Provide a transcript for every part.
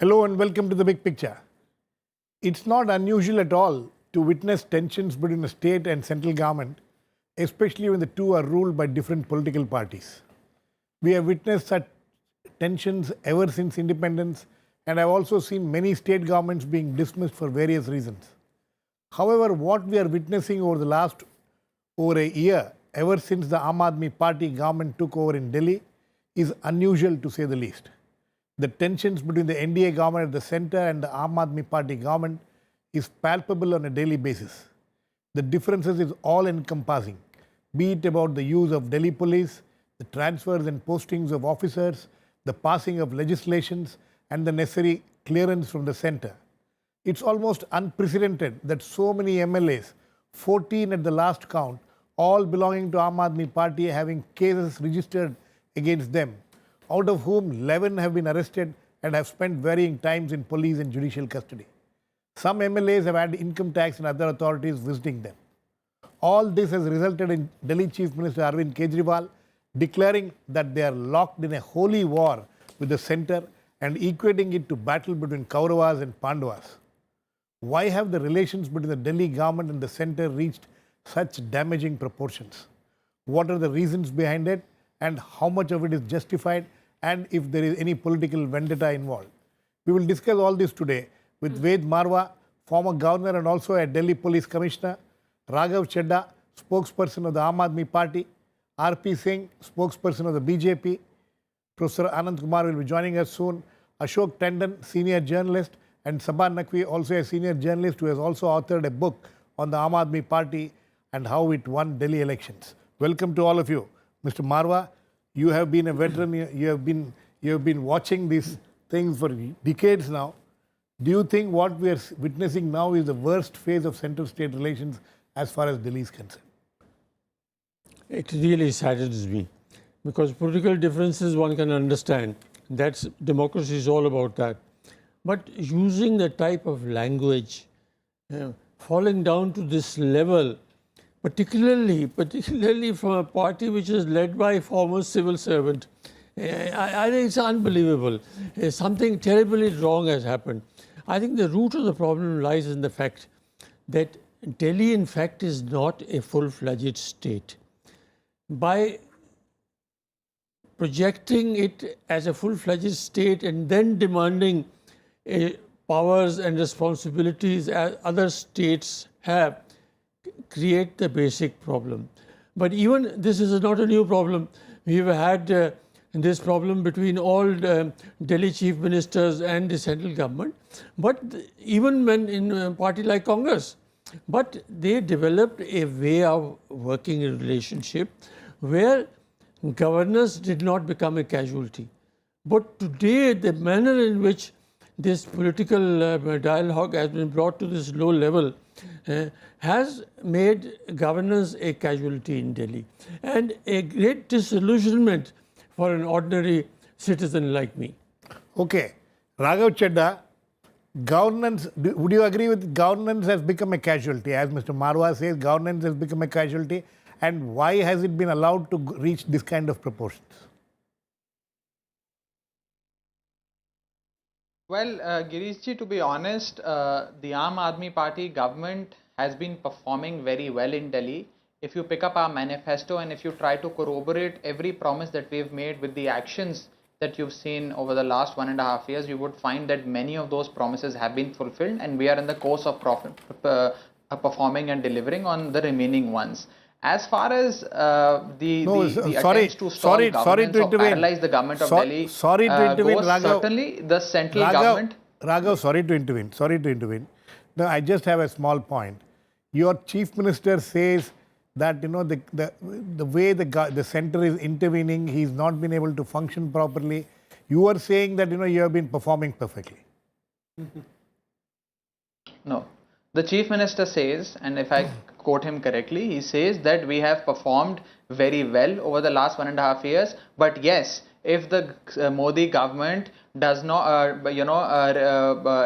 Hello and welcome to The Big Picture. It's not unusual at all to witness tensions between the state and central government, especially when the two are ruled by different political parties. We have witnessed such tensions ever since independence, and I've also seen many state governments being dismissed for various reasons. However, what we are witnessing over a year, ever since the Aam Aadmi Party government took over in Delhi, is unusual to say the least. The tensions between the NDA government at the center and the Aam Aadmi Party government is palpable on a daily basis. The differences is all-encompassing, be it about the use of Delhi police, the transfers and postings of officers, the passing of legislations, and the necessary clearance from the center. It's almost unprecedented that so many MLAs, 14 at the last count, all belonging to Aam Aadmi Party, having cases registered against them, out of whom 11 have been arrested and have spent varying times in police and judicial custody. Some MLAs have had income tax and other authorities visiting them. All this has resulted in Delhi Chief Minister Arvind Kejriwal declaring that they are locked in a holy war with the center and equating it to battle between Kauravas and Pandavas. Why have the relations between the Delhi government and the center reached such damaging proportions? What are the reasons behind it, and how much of it is justified, and if there is any political vendetta involved? We will discuss all this today with Ved Marwa, former governor and also a Delhi police commissioner, Raghav Chadha, spokesperson of the Aam Aadmi Party, R.P. Singh, spokesperson of the BJP, Professor Anand Kumar will be joining us soon, Ashok Tandon, senior journalist, and Sabah Naqvi, also a senior journalist who has also authored a book on the Aam Aadmi Party and how it won Delhi elections. Welcome to all of you. Mr. Marwa, you have been a veteran, you have been watching these things for decades now. Do you think what we are witnessing now is the worst phase of central-state relations as far as Delhi is concerned? It really saddens me, because political differences one can understand. Democracy is all about that. But using the type of language, falling down to this level, particularly from a party which is led by a former civil servant, I think it's unbelievable. Something terribly wrong has happened. I think the root of the problem lies in the fact that Delhi, in fact, is not a full-fledged state. By projecting it as a full-fledged state and then demanding powers and responsibilities as other states have, create the basic problem. But even this is not a new problem. We've had this problem between all Delhi chief ministers and the central government, but even when in a party like Congress. But they developed a way of working in relationship where governance did not become a casualty. But today, the manner in which this political dialogue has been brought to this low level has made governance a casualty in Delhi, and a great disillusionment for an ordinary citizen like me. Okay. Raghav Chadha, governance, would you agree with governance has become a casualty? As Mr. Marwa says, governance has become a casualty, and why has it been allowed to reach this kind of proportions? Well, Girishji, to be honest, the Aam Aadmi Party government has been performing very well in Delhi. If you pick up our manifesto and if you try to corroborate every promise that we've made with the actions that you've seen over the last 1.5 years, you would find that many of those promises have been fulfilled, and we are in the course of performing and delivering on the remaining ones. As far as attempts to stall governance or paralyze the government of Delhi goes, certainly the central government... Raghav, sorry to intervene. No, I just have a small point. Your chief minister says that the way the center is intervening, he's not been able to function properly. You are saying that you have been performing perfectly. No. The chief minister says, and if I quote him correctly, he says that we have performed very well over the last 1.5 years. But yes, if the Modi government does not,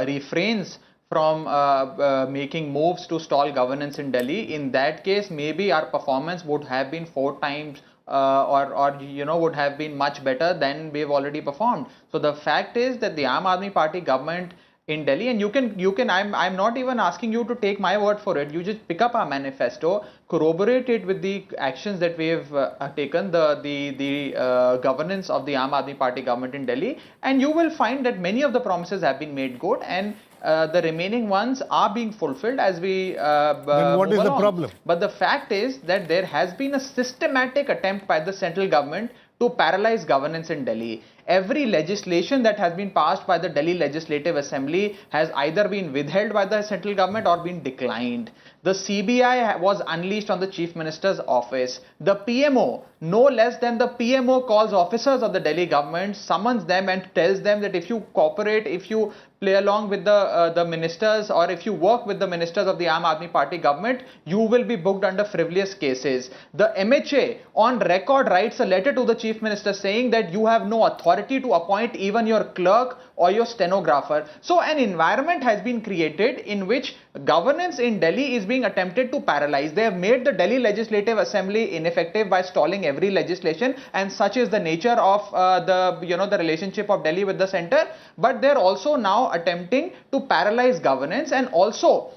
refrains from making moves to stall governance in Delhi, in that case, maybe our performance would have been 4 times or would have been much better than we've already performed. So the fact is that the Aam Aadmi Party government in Delhi, and you can I'm not even asking you to take my word for it. You just pick up our manifesto, corroborate it with the actions that we have taken, the governance of the Aam Aadmi Party government in Delhi, and you will find that many of the promises have been made good, and the remaining ones are being fulfilled as we then what move is the along. problem? But the fact is that there has been a systematic attempt by the central government to paralyze governance in Delhi. Every legislation that has been passed by the Delhi Legislative Assembly has either been withheld by the central government or been declined. The CBI was unleashed on the Chief Minister's office. The PMO, no less than the PMO, calls officers of the Delhi government, summons them and tells them that if you cooperate, if you play along with the ministers, or if you work with the ministers of the Aam Aadmi Party government, you will be booked under frivolous cases. The MHA on record writes a letter to the Chief Minister saying that you have no authority to appoint even your clerk or your stenographer. So an environment has been created in which governance in Delhi is being attempted to paralyze. They have made the Delhi Legislative Assembly ineffective by stalling every legislation, and such is the nature of the relationship of Delhi with the center. But they're also now attempting to paralyze governance, and also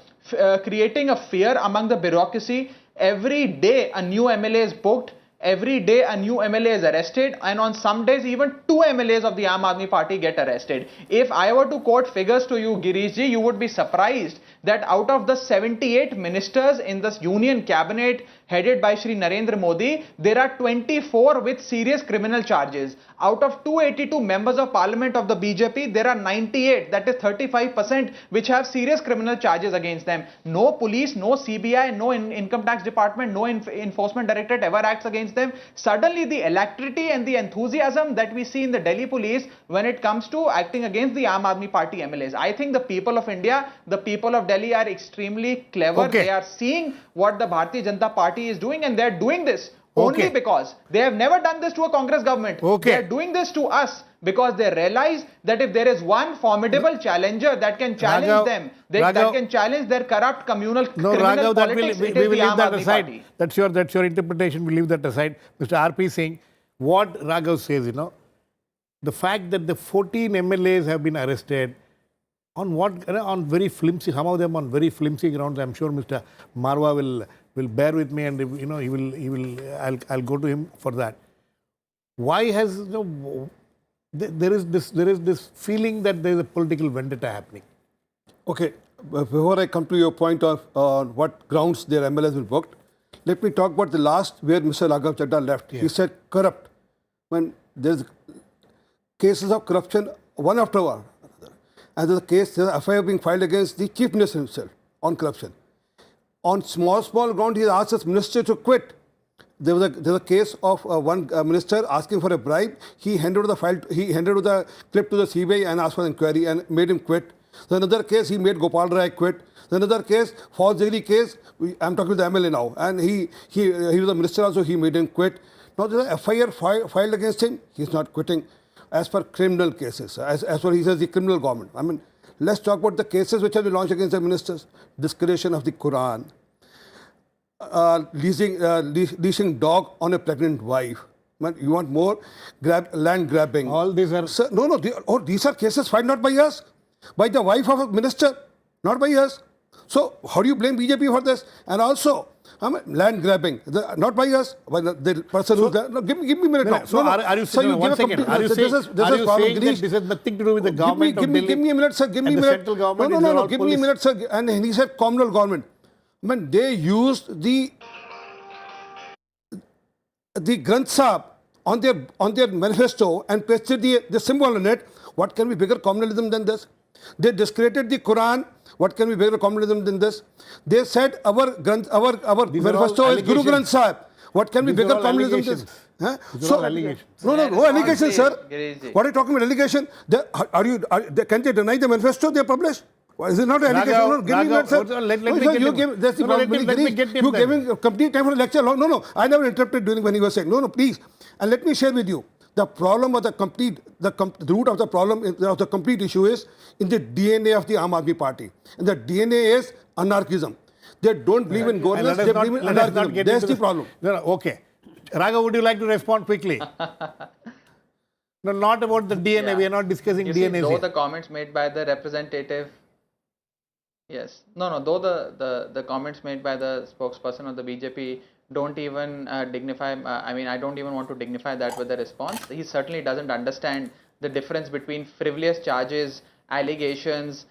creating a fear among the bureaucracy. Every day a new MLA is booked. Every day a new MLA is arrested, and on some days even 2 MLAs of the Aam Aadmi Party get arrested. If I were to quote figures to you, Girishji, you would be surprised that out of the 78 ministers in this union cabinet headed by Shri Narendra Modi, there are 24 with serious criminal charges. Out of 282 members of parliament of the BJP, there are 98, that is 35%, which have serious criminal charges against them. No police, no CBI, no income tax department, no enforcement directorate ever acts against them. Suddenly the alacrity and the enthusiasm that we see in the Delhi police when it comes to acting against the Aam Aadmi Party MLAs. I think the people of India, the people of Delhi are extremely clever. Okay. They are seeing what the Bharatiya Janata Party is doing, and they are doing this only because they have never done this to a Congress government. Okay. They are doing this to us because they realize that if there is one formidable challenger that can challenge them, that can challenge their corrupt criminal politics, we it is will the leave Aam that Aadmi aside. Party. That's your interpretation. We leave that aside. Mr. RP Singh, what Raghav says, the fact that the 14 MLAs have been arrested on very flimsy, some of them on very flimsy grounds. I'm sure Mr. Marwa will bear with me, and I'll go to him for that. Why has there is this feeling that there is a political vendetta happening? Okay, before I come to your point of what grounds their MLAs will booked, let me talk about the last where Mr. Raghav Chadha left. Yes. He said corrupt. When there's cases of corruption one after one, and there's there's an FIR being filed against the Chief Minister himself on corruption. On small ground, he asked his minister to quit. There was a case of one minister asking for a bribe. He handed over the clip to the CBI and asked for an inquiry and made him quit. Then another case, he made Gopal Rai quit. Then another case, false degree case. I'm talking to the MLA now, and he was a minister also. He made him quit. Now there's a FIR filed against him. He's not quitting. As per criminal cases, as per he says the criminal government. I mean, let's talk about the cases which have been launched against the ministers. Discretion of the Quran, leashing dog on a pregnant wife. Man, you want more? Land grabbing. All these are... Sir, no, these are cases filed not by us, by the wife of a minister, not by us. So how do you blame BJP for this? And also, land grabbing, not by us, by the person who's there. No, give me a minute now. So are you saying, one second, are you saying that this has nothing to do with the government of Delhi? Give me a minute, sir. Give me a minute. Central government No. Give me a minute, sir. And he said communal government. I mean, they used the Granth Sahib on their manifesto and pasted the symbol on it. What can be bigger communalism than this? They discredited the Quran. What can be bigger communalism than this? They said our manifesto is Guru Granth Sahib. What can be bigger communalism than this? Huh? So, allegations. No allegations, sir. What are you talking about allegation? Can they deny the manifesto they published? Is it not an allegation? No, give me a minute, sir. Let me get him. You gave him complete time for a lecture. No. I never interrupted when he was saying. No, please. And let me share with you. The problem of the root of the problem of the complete issue is in the DNA of the Aam Aadmi Party. And the DNA is anarchism. They don't believe in governance, they believe in anarchism. That's the problem. No, okay. Raghav, would you like to respond quickly? No, not about the DNA. Yeah. We are not discussing You DNA see, though here. the comments made by the representative, yes, no, though the comments made by the spokesperson of the BJP don't even dignify, I mean, I don't even want to dignify that with a response. He certainly doesn't understand the difference between frivolous charges, allegations,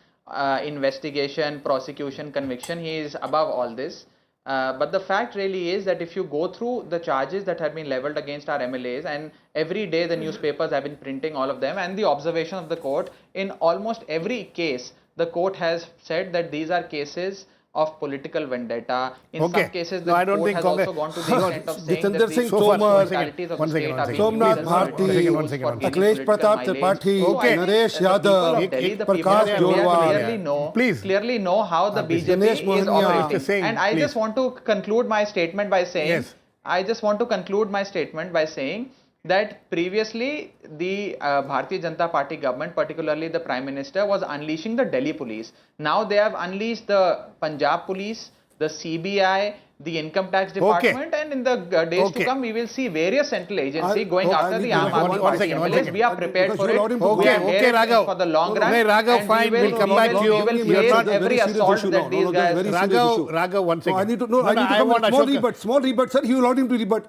investigation, prosecution, conviction. He is above all this. But the fact really is that if you go through the charges that have been leveled against our MLAs, and every day the newspapers have been printing all of them, and the observation of the court, in almost every case, the court has said that these are cases of political vendetta. In Okay. some cases, the No, I don't court think has Congress- also gone to the extent of saying Jitendra that Singh the Tomar, brutalities of one the second, state one are second. being Somnath used as Bharti, political one second, tools one for second. gaining Akhilesh political Pratap mileage. Tripathi, So I think Naresh the people Yadav, of Delhi, the people Prakash of India Jorwal, clearly know how the BJP Dinesh is Mohania. operating. Mr. Singh, And I please. just want to conclude my statement by saying, Yes. that previously the Bharatiya Janata Party government, particularly the Prime Minister, was unleashing the Delhi police. Now they have unleashed the Punjab police, the CBI, the Income Tax Department, and in the days to come, we will see various central agencies going after the Aam Aadmi Party MLAs. We are prepared Because for you it. allowed him to We go. are Okay, here Raghav. for the long run. Okay, Raghav, and fine, we'll come back to you. We will You're face not- every assault that these guys. Raghav, one second. No, I need to come with small rebut, sir. You allowed him to rebut.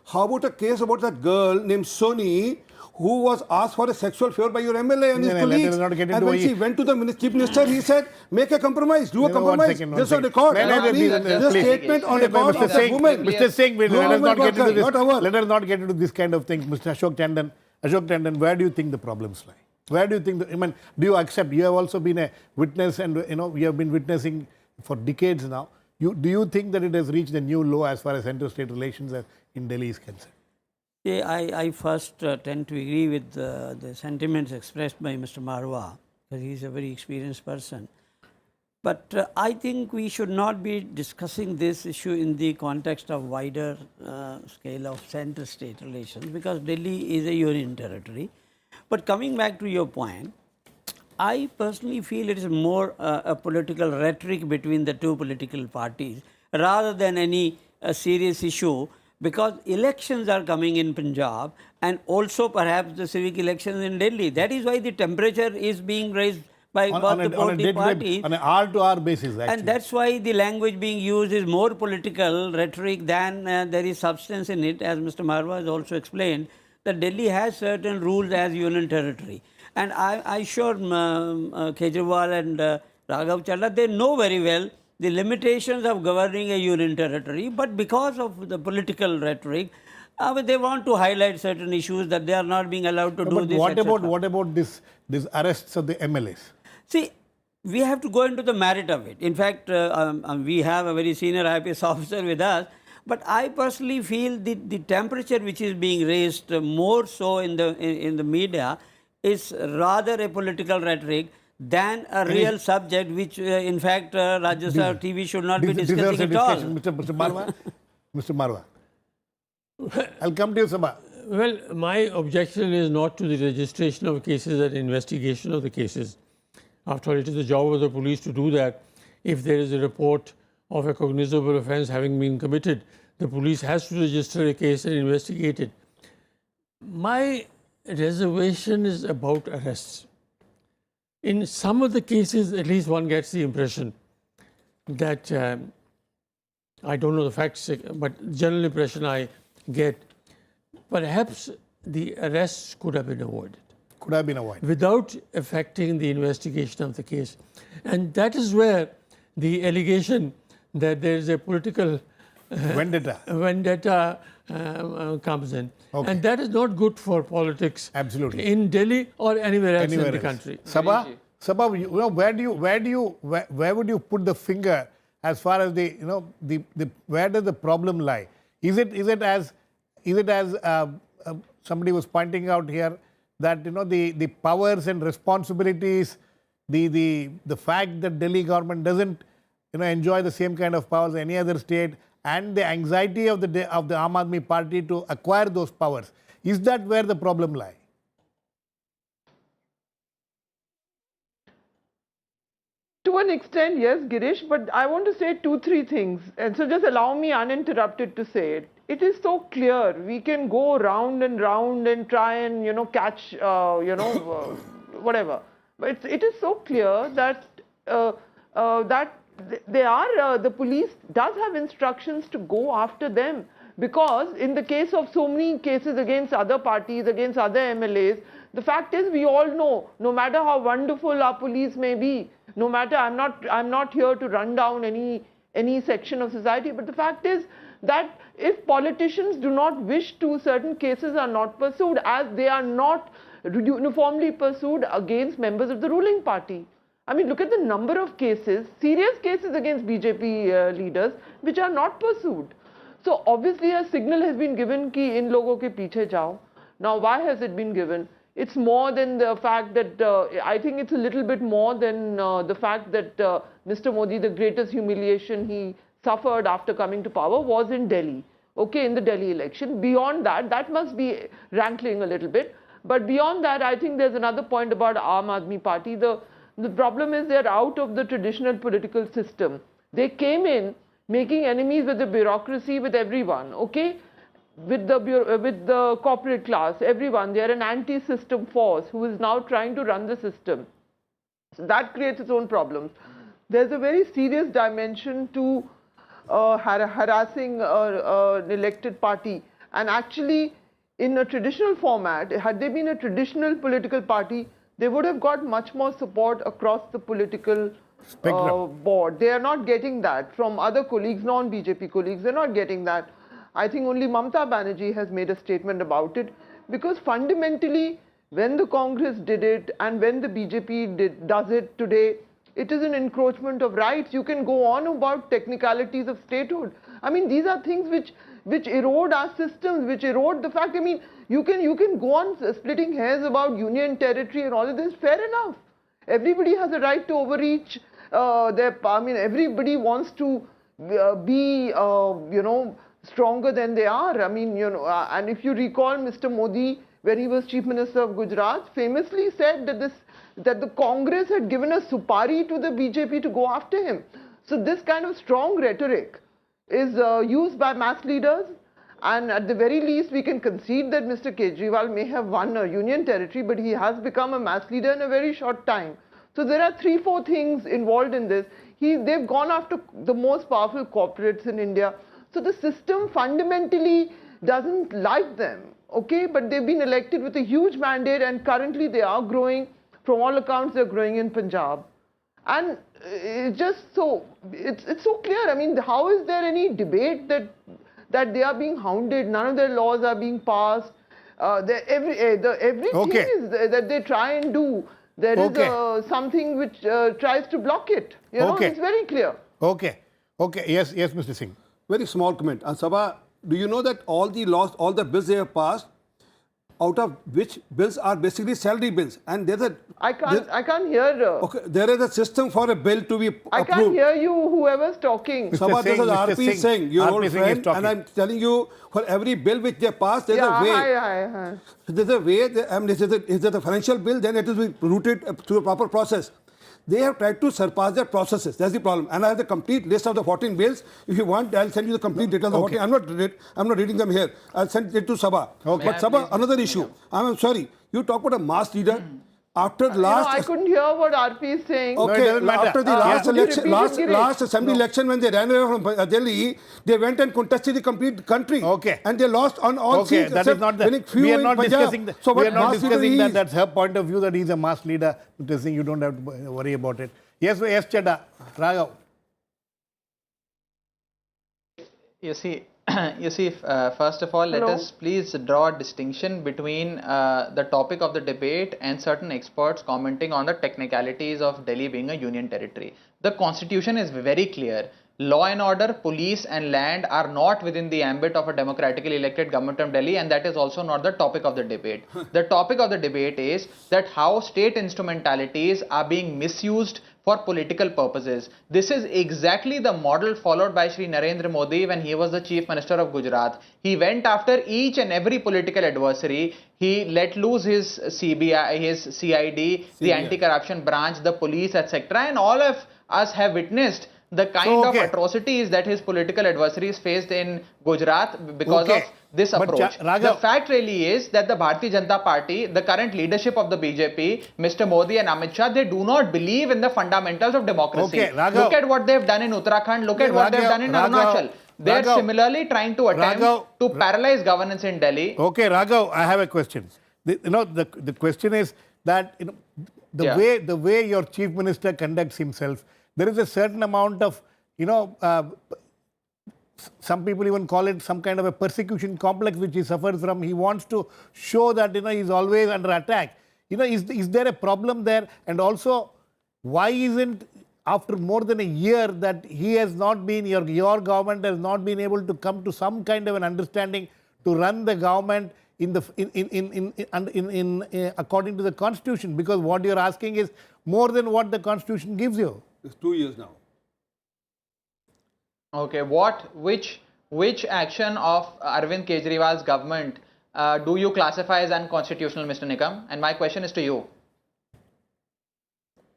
How about a case about that girl named Soni who was asked for a sexual favor by your MLA and his No, let colleagues? us not get And into when it. she went to the chief minister, he said, make a compromise, do a No, compromise. one Just on second. record. No, The please. statement on record Mr. of that Singh, woman. Mr. Singh, let us not get into this. Not our. Let us not get into this kind of thing. Mr. Ashok Tandon, where do you think the problems lie? Where do you think, do you accept, you have also been a witness and, we have been witnessing for decades now. Do you think that it has reached a new low as far as inter-state relations in Delhi is concerned? Yeah, I first tend to agree with the sentiments expressed by Mr. Marwa, because he is a very experienced person. But I think we should not be discussing this issue in the context of wider scale of center-state relations, because Delhi is a union territory. But coming back to your point, I personally feel it is more a political rhetoric between the two political parties rather than any serious issue, because elections are coming in Punjab and also perhaps the civic elections in Delhi. That is why the temperature is being raised by both the political parties. On an hour-to-hour basis, actually. And that's why the language being used is more political rhetoric than there is substance in it, as Mr. Marwa has also explained, that Delhi has certain rules as union territory. And I sure Kejriwal and Raghav Chadha, they know very well the limitations of governing a union territory, but because of the political rhetoric, they want to highlight certain issues that they are not being allowed to do But this. what etc. about this arrests of the MLAs? See, we have to go into the merit of it. In fact, we have a very senior IPS officer with us, but I personally feel the temperature which is being raised more so in the media is rather a political rhetoric than a real subject, which in fact Rajya Sabha TV should not be discussing at all. Mr. Marwa, Mr. Marwa, I'll come to you, Sabha. Well, my objection is not to the registration of cases and investigation of the cases. After all, it is the job of the police to do that. If there is a report of a cognizable offence having been committed, the police has to register a case and investigate it. My reservation is about arrests. In some of the cases, at least one gets the impression that, I don't know the facts, but general impression I get, perhaps the arrests could have been avoided. Could have been avoided. Without affecting the investigation of the case. And that is where the allegation that there is a political vendetta comes in. Okay. And that is not good for politics. Absolutely. In Delhi or anywhere else in the country. Sabha, where would you put the finger as far as where does the problem lie? Is it as somebody was pointing out here, that the powers and responsibilities, the fact that Delhi government doesn't enjoy the same kind of powers as any other state, and the anxiety of the Aam Aadmi Party to acquire those powers, is that where the problem lies? To an extent, yes, Girish, but I want to say 2-3 things. And so just allow me uninterrupted to say it. it is so clear. We can go round and round and try and, catch, whatever. But it is so clear that the police does have instructions to go after them, because in the case of so many cases against other parties, against other MLAs, the fact is we all know, no matter how wonderful our police may be, no matter, I'm not here to run down any section of society, but the fact is that if politicians do not wish to, certain cases are not pursued, as they are not uniformly pursued against members of the ruling party. I mean, look at the number of cases, serious cases against BJP leaders, which are not pursued. So obviously a signal has been given ki in logo ke piche jao. Now why has it been given? It's more than the fact that, I think it's a little bit more than the fact that Mr. Modi, the greatest humiliation he suffered after coming to power was in Delhi, okay, in the Delhi election. Beyond that, that must be rankling a little bit. But beyond that, I think there's another point about Aam Aadmi Party. The problem is they're out of the traditional political system. They came in making enemies with the bureaucracy, with everyone, okay? With the corporate class, everyone. They are an anti-system force who is now trying to run the system. So that creates its own problems. There's a very serious dimension to harassing an elected party. And actually, in a traditional format, had they been a traditional political party, they would have got much more support across the political board. They are not getting that from other colleagues, non-BJP colleagues. They're not getting that. I think only Mamata Banerjee has made a statement about it, because fundamentally, when the Congress did it and when the BJP does it today, it is an encroachment of rights. You can go on about technicalities of statehood. I mean, these are things which erode our systems, which erode the fact. I mean, you can go on splitting hairs about union territory and all of this. Fair enough. Everybody has a right to overreach everybody wants to be, stronger than they are. I mean, and if you recall, Mr. Modi, when he was Chief Minister of Gujarat, famously said that the Congress had given a supari to the BJP to go after him. So this kind of strong rhetoric is used by mass leaders, and at the very least we can concede that Mr. Kejriwal may have won a union territory, but he has become a mass leader in a very short time. So there are 3-4 things involved in this. They've gone after the most powerful corporates in India. So the system fundamentally doesn't like them, okay? But they've been elected with a huge mandate, and currently they are growing. From all accounts, they're growing in Punjab. And it's just so, it's so clear. I mean, how is there any debate that they are being hounded? None of their laws are being passed. Everything is that they try and do. There is something which tries to block it. It's very clear. Okay. Yes, Mr. Singh. Very small comment. And Sabha, do you know that all the laws, all the bills they have passed, out of which bills are basically salary bills, and there's a... I can't hear. Okay, there is a system for a bill to be approved. I can't hear you, whoever's talking. Sabha, this is RP Singh, your old friend, and I'm telling you, for every bill which they pass, there's a way. Hi. There's a way, is there a financial bill, then it will be routed through a proper process. They have tried to surpass their processes. That's the problem. And I have the complete list of the 14 bills. If you want, I'll send you the complete details of the 14. I'm not reading them here. I'll send it to Sabha. Okay. But Sabha, another issue. I'm sorry. You talk about a mass leader. After the last... I couldn't hear what RP is saying. Okay, no, after the last election, last assembly election, when they ran away from Delhi, they went and contested the complete country. Okay. And they lost on all seats. That is not we are not discussing that. So we are not discussing that. That's her point of view, that he's a mass leader. You don't have to worry about it. Yes, Chadda. Raghav. You see, first of all, let us please draw a distinction between the topic of the debate and certain experts commenting on the technicalities of Delhi being a union territory. The constitution is very clear. Law and order, police and land are not within the ambit of a democratically elected government of Delhi, and that is also not the topic of the debate. The topic of the debate is that how state instrumentalities are being misused for political purposes. This is exactly the model followed by Shri Narendra Modi when he was the Chief Minister of Gujarat. He went after each and every political adversary. He let loose his CBI, his CID, the anti-corruption branch, the police, etc. And all of us have witnessed the kind of atrocities that his political adversaries faced in Gujarat because of this But approach. The fact really is that the Bharatiya Janata Party, the current leadership of the BJP, Mr. Modi and Amit Shah, they do not believe in the fundamentals of democracy. Look at what they've done in Uttarakhand, look at what they've done in Arunachal. They're similarly trying to attempt to paralyze governance in Delhi. Okay, Raghav, I have a question. The question is that the way your chief minister conducts himself, there is a certain amount of some people even call it some kind of a persecution complex which he suffers from. He wants to show that he's always under attack. Is there a problem there? And also, why isn't after more than a year that he has not been, your government has not been able to come to some kind of an understanding to run the government according to the constitution? Because what you're asking is more than what the constitution gives you. It's 2 years now. Okay, which action of Arvind Kejriwal's government do you classify as unconstitutional, Mr. Nikam? And my question is to you.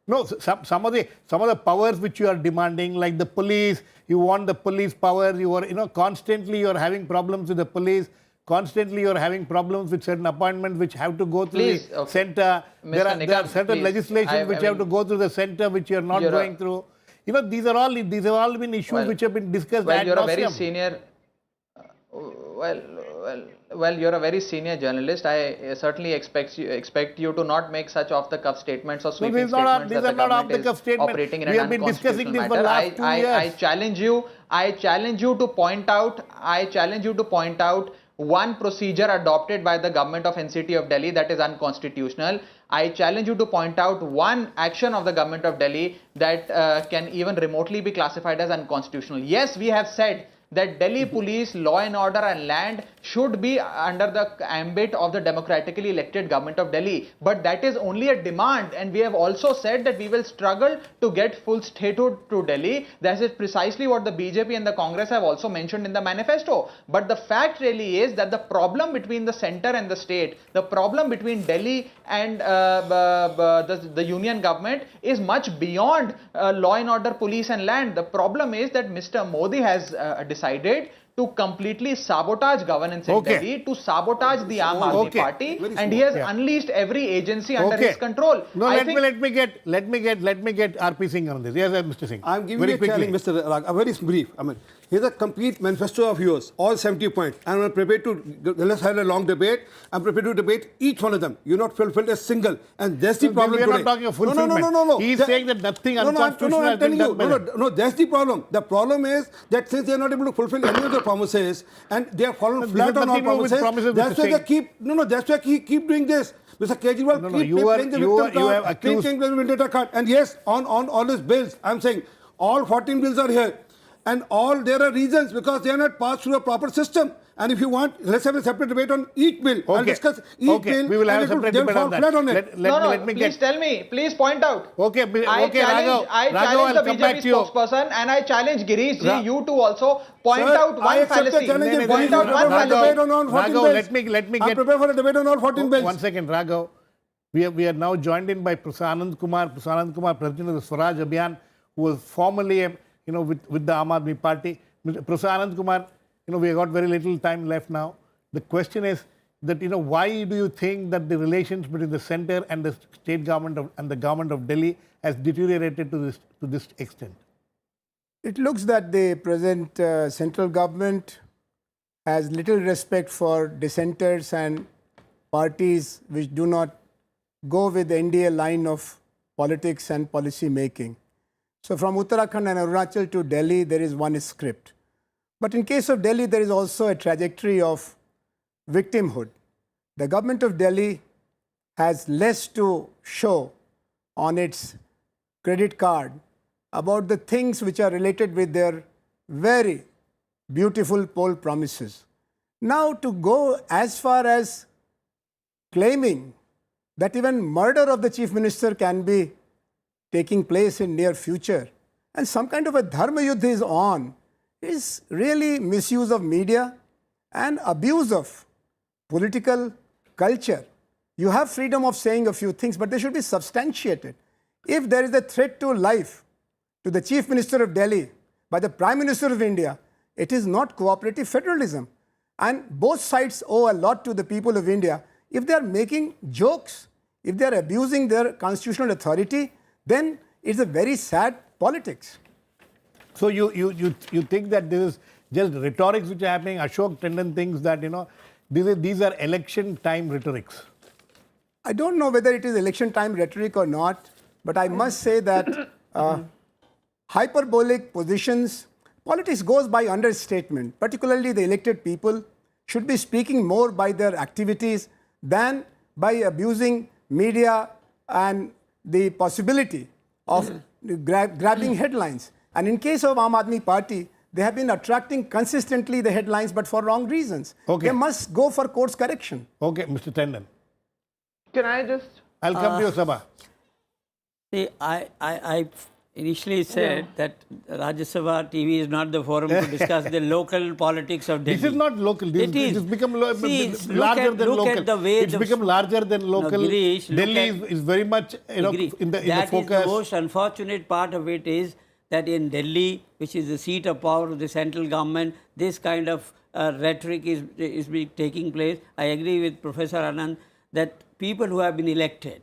No, some of the powers which you are demanding, like the police, you want the police power. You are constantly you are having problems with the police. Constantly you are having problems with certain appointments which have to go through the center. There are certain legislation which have to go through the center which you are not going through. These have all been issues which have been discussed. Well, you're a very senior. Well, you're a very senior journalist. I certainly expect you to not make such off-the-cuff statements or sweeping statements that the government is operating in an unconstitutional matter. I challenge you to point out one procedure adopted by the government of NCT of Delhi that is unconstitutional. I challenge you to point out one action of the government of Delhi that can even remotely be classified as unconstitutional. Yes, we have said that Delhi police, law and order and land should be under the ambit of the democratically elected government of Delhi. But that is only a demand, and we have also said that we will struggle to get full statehood to Delhi. That is precisely what the BJP and the Congress have also mentioned in the manifesto. But the fact really is that the problem between the center and the state, the problem between Delhi and the union government is much beyond law and order, police and land. The problem is that Mr. Modi has decided to completely sabotage governance in Delhi, to sabotage the Aam Aadmi Party, and he has unleashed every agency under his control. No, let me get RP Singh on this. Yes, Mr. Singh. I'm giving you a challenge, Mr. Rag, a very brief. Here's a complete manifesto of yours, all 70 points. I'm prepared to, let's have a long debate. I'm prepared to debate each one of them. You're not fulfilled a single. And that's the problem today. We're not talking of fulfillment. No. He's saying that nothing unconstitutional has been done by them. No, that's the problem. The problem is that since they're not able to fulfill any of the promises and they have fallen flat on all promises, that's why they keep, that's why he keep doing this. Mr. Kejriwal keep playing the victim card, vendetta card. And yes, on all his bills, I'm saying all 14 bills are here. And there are reasons because they are not passed through a proper system. And if you want, let's have a separate debate on each bill. I'll discuss each bill. We will have a separate debate on that. Please tell me. Please point out. I challenge the BJP spokesperson and I challenge Girish ji, you too also. Point out one fallacy. Point out one fallacy. Raghav, let me get... I'm prepared for a debate on all 14 bills. 1 second, Raghav. We are now joined in by Prasanand Kumar, President of the Swaraj Abhiyan, who was formerly with the Aam Aadmi Party. Prasanand Kumar, we have got very little time left now. The question is that, why do you think that the relations between the center and the state government and the government of Delhi has deteriorated to this extent? It looks that the present central government has little respect for dissenters and parties which do not go with the NDA line of politics and policy making. So from Uttarakhand and Arunachal to Delhi, there is one script. But in case of Delhi, there is also a trajectory of victimhood. The government of Delhi has less to show on its credit card about the things which are related with their very beautiful poll promises. Now to go as far as claiming that even murder of the chief minister can be taking place in near future and some kind of a dharma yuddha is on is really misuse of media and abuse of political culture. You have freedom of saying a few things, but they should be substantiated. If there is a threat to life, to the Chief Minister of Delhi by the Prime Minister of India, it is not cooperative federalism. And both sides owe a lot to the people of India. If they are making jokes, if they are abusing their constitutional authority, then it's a very sad politics. So you think that this is just rhetorics which are happening? Ashok Tandon thinks that, these are election time rhetorics. I don't know whether it is election time rhetoric or not, but I must say that hyperbolic positions, politics goes by understatement, particularly the elected people should be speaking more by their activities than by abusing media and the possibility of grabbing headlines. And in case of Aam Aadmi Party, they have been attracting consistently the headlines, but for wrong reasons. Okay. They must go for course correction. Okay, Mr. Tandon. Can I just... I'll come to your Sabha. See, I initially said that Rajya Sabha TV is not the forum to discuss the local politics of Delhi. This is not local. This It is. It's become See, larger than look local. at the way It's become larger than local. No, Girish, look Delhi at- is very much in the That focus. is the most unfortunate part of it is that in Delhi, which is the seat of power of the central government, this kind of rhetoric is taking place. I agree with Professor Anand that people who have been elected,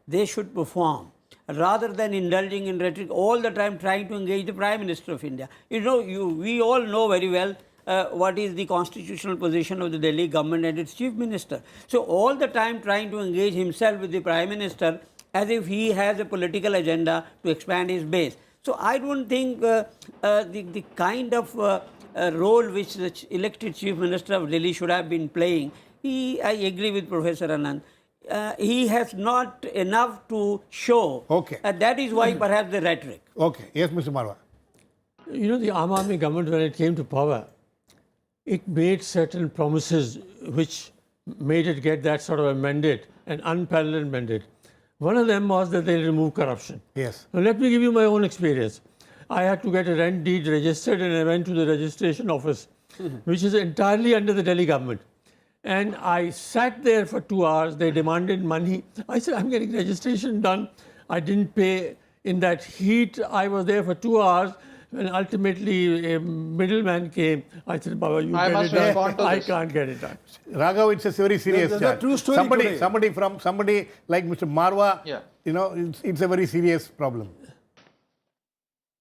they should perform rather than indulging in rhetoric all the time trying to engage the Prime Minister of India. We all know very well what is the constitutional position of the Delhi government and its Chief Minister. So all the time trying to engage himself with the Prime Minister as if he has a political agenda to expand his base. So I don't think the kind of role which the elected Chief Minister of Delhi should have been playing, I agree with Professor Anand. He has not enough to show. Okay. That is why perhaps the rhetoric. Okay. Yes, Mr. Marwa. The Aam Aadmi government, when it came to power, it made certain promises which made it get that sort of a mandate, an unparalleled mandate. One of them was that they remove corruption. Yes. Now, let me give you my own experience. I had to get a rent deed registered and I went to the registration office, which is entirely under the Delhi government. And I sat there for 2 hours. They demanded money. I said, I'm getting registration done. I didn't pay. In that heat, I was there for 2 hours. When ultimately a middleman came, I said, Baba, you I get must it done. respond to I this. can't get it done. Raghav, it's a very serious There's a charge. true story today. Somebody like Mr. Marwa, Yeah. it's a very serious problem.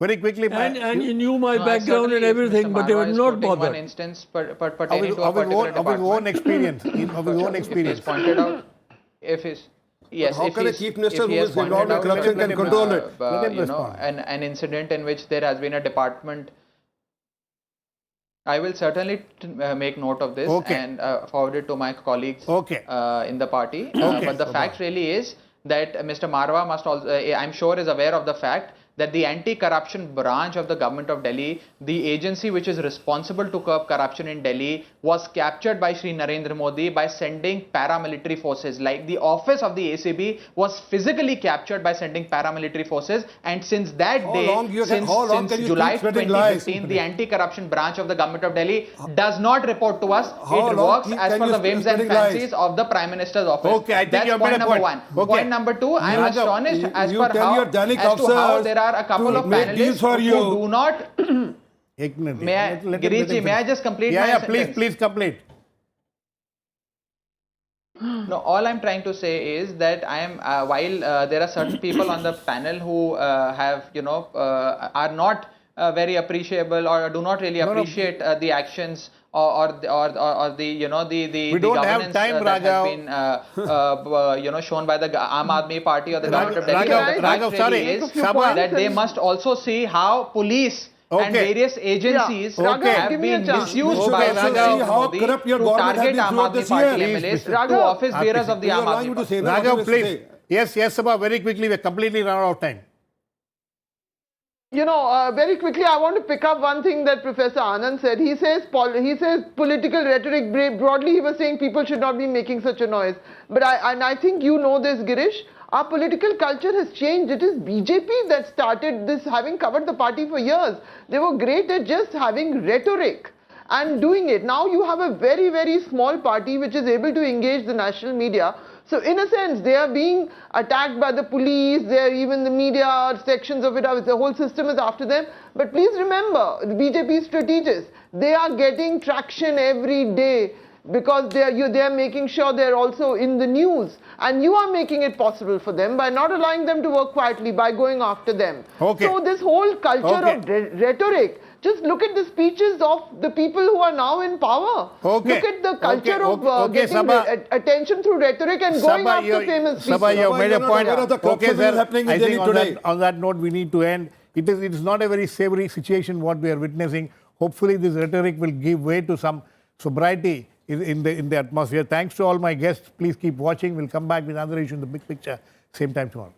Very quickly, And you knew my No, background and certainly, if everything, Mr. but they were Marwa is not quoting one bothered. instance of pertaining his, to a of his particular own, of his own department. experience, of his own If experience. he's pointed out, if he's yes, How if can a he's, chief minister if he who has is pointed involved in out corruption that, can control it? Let him you know, respond. an incident in which there has been a department. I will certainly make note of this Okay. and forward it to my colleagues Okay. in the party. Okay. But the fact really is that Mr. Marwa must also, I'm sure, is aware of the fact that the anti-corruption branch of the government of Delhi, the agency which is responsible to curb corruption in Delhi, was captured by Shri Narendra Modi by sending paramilitary forces. Like the office of the ACB was physically captured by sending paramilitary forces, and since that How day, long you can- since, how long since can you July keep spreading lies? 2015, the anti-corruption branch of the government of Delhi does not report to us. How It long works can as per you the whims and spreading lies? fancies of the Prime Minister's office. Okay, I think That's you have made point a number point. one. Okay. Point number two, I am Raghav, astonished as you per tell how, your Delhi as to how officers there are a couple to of make deals panelists for who you. do not. Ignorant. May I, Let him Giriji, may I finish. just complete Yeah, my yeah, sentence? please complete. No, all I'm trying to say is that I am while there are certain people on the panel who have are not very appreciable or do not really appreciate the actions or the the We don't have governance time, that Raghav. has been shown by the Aam Aadmi Party or the government of Delhi. Raghav, The fact Raghav, really sorry. is Sabha. that they must also see how police and Okay. various agencies Yeah, Raghav, have give me a been chance. misused Okay, by Raghav. Narendra See how Modi corrupt your to government has target been Aam throughout Aadmi this Party year. MLAs to Raghav. office bearers of the You are Aam allowing Aadmi me to Party. say that, Raghav, what you please. say. Yes, Sabha, very quickly. We're completely run out of time. Very quickly, I want to pick up one thing that Professor Anand said. He says political rhetoric. Broadly, he was saying people should not be making such a noise. But I think you know this, Girish. Our political culture has changed. It is BJP that started this, having covered the party for years. They were great at just having rhetoric and doing it. Now you have a very, very small party which is able to engage the national media. So in a sense, they are being attacked by the police, even the media, sections of it, the whole system is after them. But please remember, the BJP strategists, they are getting traction every day because they are making sure they are also in the news. And you are making it possible for them by not allowing them to work quietly, by going after them. Okay. So this whole culture Okay. of rhetoric, just look at the speeches of the people who are now in power. Okay. Look at the culture Okay. of getting Sabha. Attention through rhetoric and going Sabha, after famous people. Sabha, you have Sabha, made you're a not point. aware of the corruption Okay, that is sir. happening in I think Delhi on today. on that note, we need to end. It is not a very savory situation what we are witnessing. Hopefully, this rhetoric will give way to some sobriety in the atmosphere. Thanks to all my guests. Please keep watching. We'll come back with another issue in the big picture same time tomorrow.